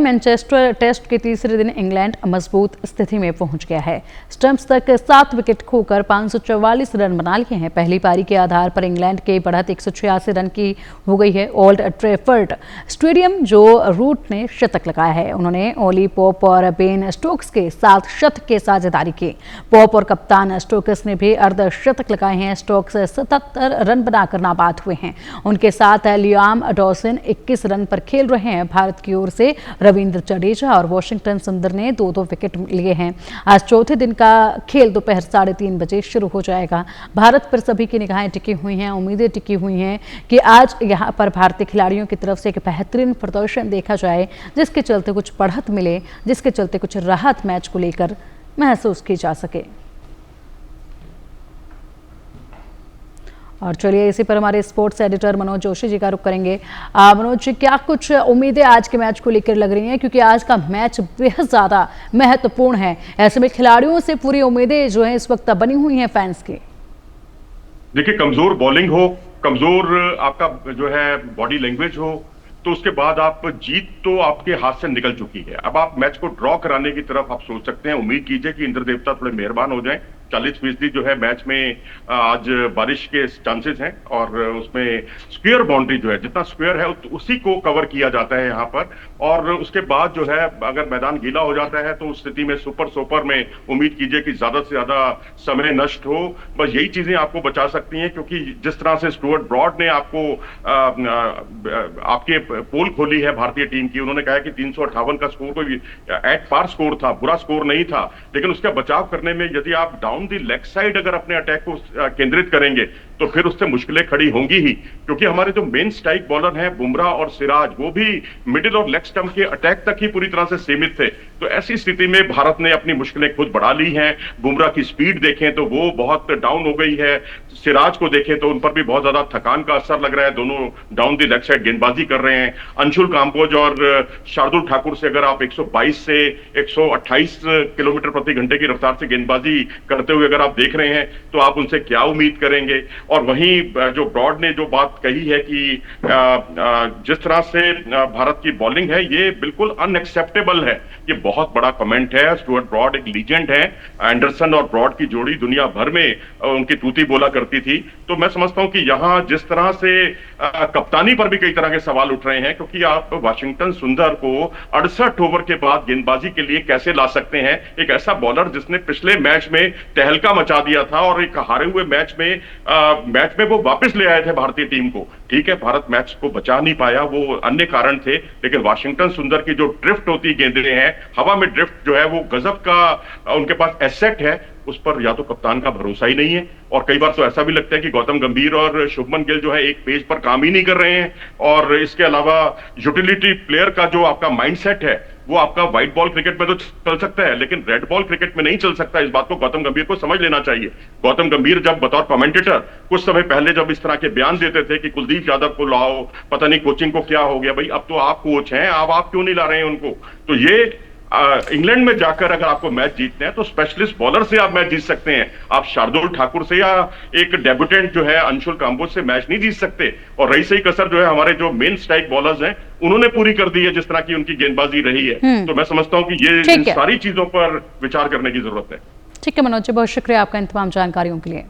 Manchester test के तीसरे दिन इंग्लैंड मजबूत स्थिति में पहुंच गया है। स्टंप्स तक 7 विकेट खोकर 544 रन बना लिए हैं। पहली पारी के आधार पर इंग्लैंड की बढ़त 186 रन की हो गई है। ओल्ड ट्रैफर्ड स्टेडियम जो रूट ने शतक लगाया है। उन्होंने ओली पोप और बेन स्टोक्स के साथ शतक की साझेदारी की। पोप और कप्तान स्टोक्स ने भी अर्धशतक लगाए हैं। स्टोक्स 77 रन बनाकर नाबाद हुए हैं। उनके साथ लियाम डॉसन 21 रन पर खेल रहे हैं। भारत की ओर से रविंद्र जडेजा और वाशिंगटन सुंदर ने 2-2 विकेट लिए हैं। आज चौथे दिन का खेल दोपहर 3:30 बजे शुरू हो जाएगा। भारत पर सभी की निगाहें टिकी हुई हैं। उम्मीदें टिकी हुई हैं कि आज यहां पर भारतीय खिलाड़ियों की तरफ से एक बेहतरीन प्रदर्शन देखा जाए, जिसके चलते कुछ बढ़त मिले, जिसके चलते कुछ राहत मैच को लेकर महसूस की जा सके। और चलिए इसी पर हमारे स्पोर्ट्स एडिटर मनोज जोशी जी का रुख करेंगे। मनोज जी, क्या कुछ उम्मीदें आज के मैच को लेकर लग रही हैं, क्योंकि आज का मैच बेहद ज़्यादा महत्वपूर्ण है। ऐसे में खिलाड़ियों से पूरी उम्मीदें जो हैं इस वक्त बनी हुई हैं फैंस की। देखिए, कमजोर बॉलिंग हो, कमजोर आपका जो है बॉडी लैंग्वेज हो, तो उसके बाद आप जीत तो आपके हाथ से निकल चुकी है। अब आप मैच को ड्रॉ कराने की तरफ आप सोच सकते हैं। उम्मीद कीजिए कि इंद्र देवता थोड़े मेहरबान हो जाएं। 40% जो है मैच में आज बारिश के चांसेस हैं, और उसमें स्क्वायर बाउंड्री जो है, जितना स्क्वायर है उसी को कवर किया जाता है यहाँ पर। और उसके बाद जो है अगर मैदान गीला हो जाता है तो उस स्थिति में सुपर सोपर में उम्मीद कीजिए कि ज्यादा से ज्यादा समय नष्ट हो। बस यही चीजें आपको बचा सकती हैं, क्योंकि जिस तरह से स्टुअर्ट ब्रॉड ने आपको आपके पोल खोली है भारतीय टीम की, उन्होंने कहा कि 358 का स्कोर कोई एट पार स्कोर था, बुरा स्कोर नहीं था। लेकिन उसका बचाव करने में यदि आप डाउन दी लेग साइड अगर अपने अटैक को केंद्रित करेंगे तो फिर उससे मुश्किलें खड़ी होंगी ही, क्योंकि हमारे जो मेन स्ट्राइक बॉलर हैं बुमराह और सिराज, वो भी मिडिल और लेग स्टंप के अटैक तक ही पूरी तरह से सीमित थे। तो ऐसी स्थिति में भारत ने अपनी मुश्किलें खुद बढ़ा ली हैं। बुमराह की स्पीड देखें तो वो बहुत डाउन हो गई है। सिराज को देखें तो उन पर भी बहुत ज्यादा थकान का असर लग रहा है। दोनों डाउन दी लेग साइड गेंदबाजी कर रहे हैं। अंशुल काम्बोज और शार्दुल ठाकुर से अगर आप 122 से 128 किलोमीटर प्रति घंटे की रफ्तार से गेंदबाजी करते हुए अगर आप देख रहे हैं तो आप उनसे क्या उम्मीद करेंगे। और वहीं जो ब्रॉड ने जो बात कही है कि जिस तरह से भारत की बॉलिंग है ये बिल्कुल अनएक्सेप्टेबल है, ये बहुत बड़ा कमेंट है। स्टुअर्ट ब्रॉड एक लीजेंड है। एंडरसन और ब्रॉड की जोड़ी दुनिया भर में उनकी तूती बोला करती थी। तो मैं समझता हूं कि यहां जिस तरह से कप्तानी पर भी कई तरह के सवाल उठ रहे हैं, क्योंकि आप वाशिंगटन सुंदर को 68 ओवर के बाद गेंदबाजी के लिए कैसे ला सकते हैं। एक ऐसा बॉलर जिसने पिछले मैच में तहलका मचा दिया था और एक हारे हुए मैच में वो वापस ले आए थे भारतीय टीम को। ठीक है, भारत मैच को बचा नहीं पाया, वो अन्य कारण थे, लेकिन वाशिंगटन सुंदर की जो ड्रिफ्ट होती गेंदें हैं, हवा में ड्रिफ्ट जो है वो गजब का उनके पास एसेट है। उस पर या तो कप्तान का भरोसा ही नहीं है, और कई बार तो ऐसा भी लगता है कि गौतम गंभीर और शुभमन गिल जो है एक पेज पर काम ही नहीं कर रहे हैं। और इसके अलावा यूटिलिटी प्लेयर का जो आपका माइंडसेट है वो आपका व्हाइट बॉल क्रिकेट में तो चल सकता है, लेकिन रेड बॉल क्रिकेट में नहीं चल सकता। इस बात को गौतम गंभीर को समझ लेना चाहिए। गौतम गंभीर जब बतौर कमेंटेटर कुछ समय पहले जब इस तरह के बयान देते थे कि कुलदीप यादव को लाओ, पता नहीं कोचिंग को क्या हो गया, भाई अब तो आप कोच हैं, अब आप क्यों नहीं ला रहे हैं उनको। तो ये इंग्लैंड में जाकर अगर आपको मैच जीतने हैं तो स्पेशलिस्ट बॉलर से आप मैच जीत सकते हैं। आप शार्दुल ठाकुर से या एक डेब्यूटेंट जो है अंशुल काम्बोज से मैच नहीं जीत सकते। और रही सही कसर जो है हमारे जो मेन स्ट्राइक बॉलर्स हैं उन्होंने पूरी कर दी है, जिस तरह की उनकी गेंदबाजी रही है। तो मैं समझता हूं कि ये इन सारी चीजों पर विचार करने की जरूरत है। ठीक है मनोज जी, बहुत शुक्रिया आपका इन तमाम जानकारियों के लिए।